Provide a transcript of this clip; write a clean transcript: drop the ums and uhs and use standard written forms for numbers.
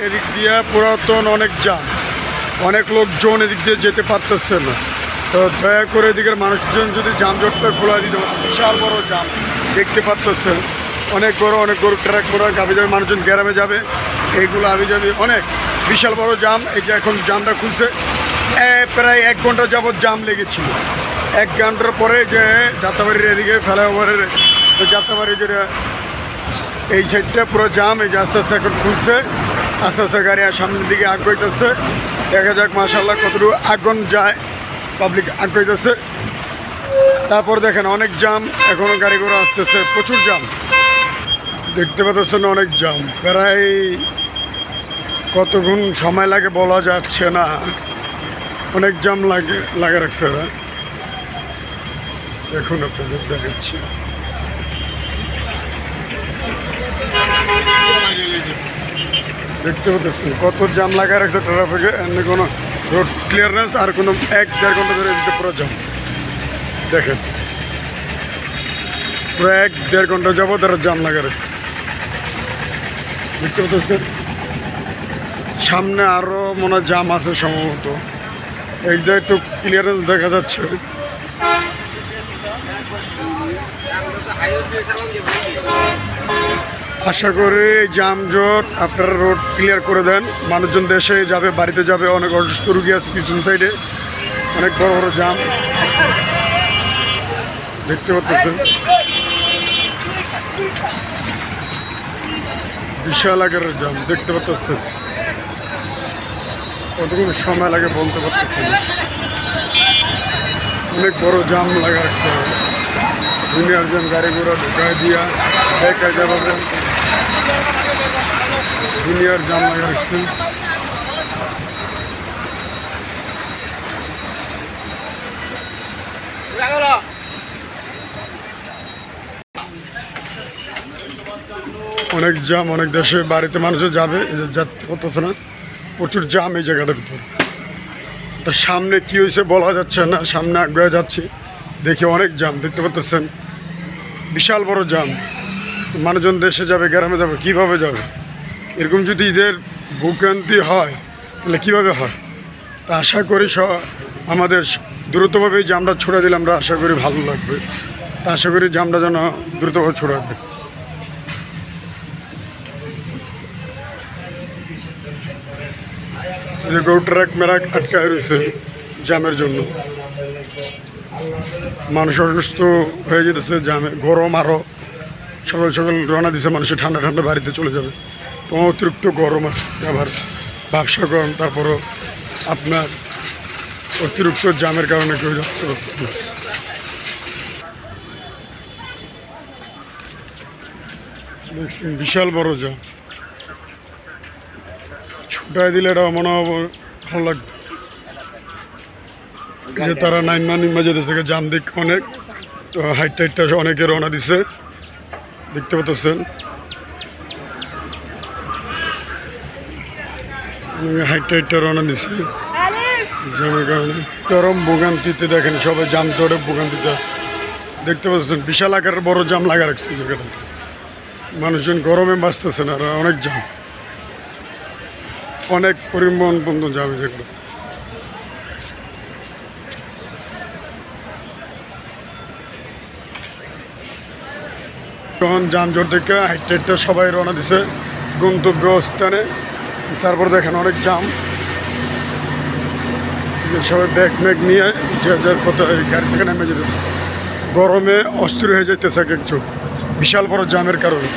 এদিক দিয়ে পুরাতন অনেক জাম, অনেক লোকজন এদিক দিয়ে যেতে পারতেছে না। তো দয়া করে এদিকের মানুষজন যদি যানজটটা খোলা দিতে পারত, বিশাল বড় জাম দেখতে পারতেছেন, অনেক গরু ট্রাক করা গাবি যাবে, মানুষজন গ্রামে যাবে, এইগুলো আবি যাবে, অনেক বিশাল বড় জাম। এই যে এখন জামটা খুলছে, প্রায় 1 ঘন্টা যাবৎ জাম লেগেছিল। 1 ঘন্টার পরে যে যাত্রাবাড়ির এদিকে ফ্লাইওভারের যাত্রাবাড়ি যেটা এই সাইডটা পুরো জাম, এই যে আস্তে আস্তে এখন খুলছে, আস্তে আস্তে গাড়ি আর সামনের দিকে আগাইতেছে। দেখা যাক মাশাআল্লাহ কতটুকু আগুন যায়, পাবলিক আগাইতেছে। তারপর দেখেন অনেক জাম, এখনও গাড়ি ঘোড়া আসতেছে, প্রচুর জাম দেখতে পাচ্ছেন, অনেক জাম। প্রায় কতক্ষণ সময় লাগে বলা যাচ্ছে না, অনেক জাম লাগে রাখছে ওরা। দেখুন আপনাদের দেখাচ্ছি, দেখতে পাচ্ছেন কত জাম লাগায় রাখছে ট্রাফিকে। এমনি কোনো রোড ক্লিয়ারনেস আর কোনো 1-1.5 ঘন্টা ধরে দিতে পুরো জাম। দেখেন পুরো 1-1.5 ঘন্টা যাবো তারা জাম লাগা রাখছে, দেখতে পাচ্ছেন। সামনে আরও মনে হয় জাম আছে সম্ভবত, এইটা একটু ক্লিয়ারেন্স দেখা যাচ্ছে। আশা করি এই জামজট আপনারা রোড ক্লিয়ার করে দেন, মানুষজন দেশে যাবে, বাড়িতে যাবে, অনেক অসুস্থ রুগী আছে পিছন সাইডে, অনেক বড় বড় জাম দেখতে পাচ্ছেন। বিশাল আকারের জাম দেখতে পাচ্ছেন, কতক্ষণ সময় লাগে বলতে পারতেছি না, অনেক বড় জাম লাগা রাখছে। দুনিয়ার জন গাড়ি ঘোড়া ঢুকায় দিয়া দেখা যাবে, দুনিয়ার জাম লাগা রাখছে। অনেক জাম, অনেক দেশে বাড়িতে মানুষের যাবে, যাতে করতেছে না, প্রচুর জাম এই জায়গাটার ভিতরে। সামনে কি হয়েছে বলা যাচ্ছে না, সামনে আগে যাচ্ছি, দেখি অনেক জাম দেখতে পাচ্ছেন, বিশাল বড় জাম। মানুষজন দেশে যাবে, গ্রামে যাবে, কিভাবে যাবে? এরকম যদি ঈদের ভোগান্তি হয় তাহলে কীভাবে হয়? তা আশা করি আমাদের দ্রুতভাবে এই জামটা ছড়া দিলে আমরা আশা করি ভালো লাগবে। তা আশা করি জামটা যেন দ্রুতভাবে ছড়া দেয়। গরু ট্রাক মেরাক আটকায় রয়েছে জামের জন্য, মানুষ অসুস্থ হয়ে যেতেছে জামে। গরম আরও সকাল সকাল রওনা দিছে, মানুষের ঠান্ডা ঠান্ডা বাড়িতে চলে যাবে। তো অতিরিক্ত গরম আছে, আবার ব্যবসা গরম, তারপরও আপনার অতিরিক্ত জামের কারণে কেউ যাচ্ছে না। দেখছেন বিশাল বড় জাম, ছুটাই দিলে এটা মনে হবে ভালো লাগতো, যে তারা নিম্মা যেতেছে জাম দিক অনেক। তো হাইটটা অনেকে রওনা দিছে দেখতে পাচ্ছেন, হাইটটা রওনা দিছে জামের কারণে। চরম ভোগান্তিতে দেখেন সবাই জাম চড়ে ভোগান্তিতে আছে দেখতে পাচ্ছেন। বিশাল আকারের বড় জাম লাগা রাখছে জায়গাটা, মানুষজন গরমে বাঁচতেছে না, আর অনেক জাম, অনেক পরিবহন বন্ধ যাবে যেগুলো। তখন যানজট দেখে হাইটটা সবাই রওনা দিছে গন্তব্যস্থানে। তারপর দেখেন অনেক জাম, সবাই ব্যাগ ম্যাগ নিয়ে যে যার কথা গাড়ি থেকে নেমে যেতেছে, গরমে অস্থির হয়ে যেতেছে এক একজন, বিশাল বড় জামের কারণে।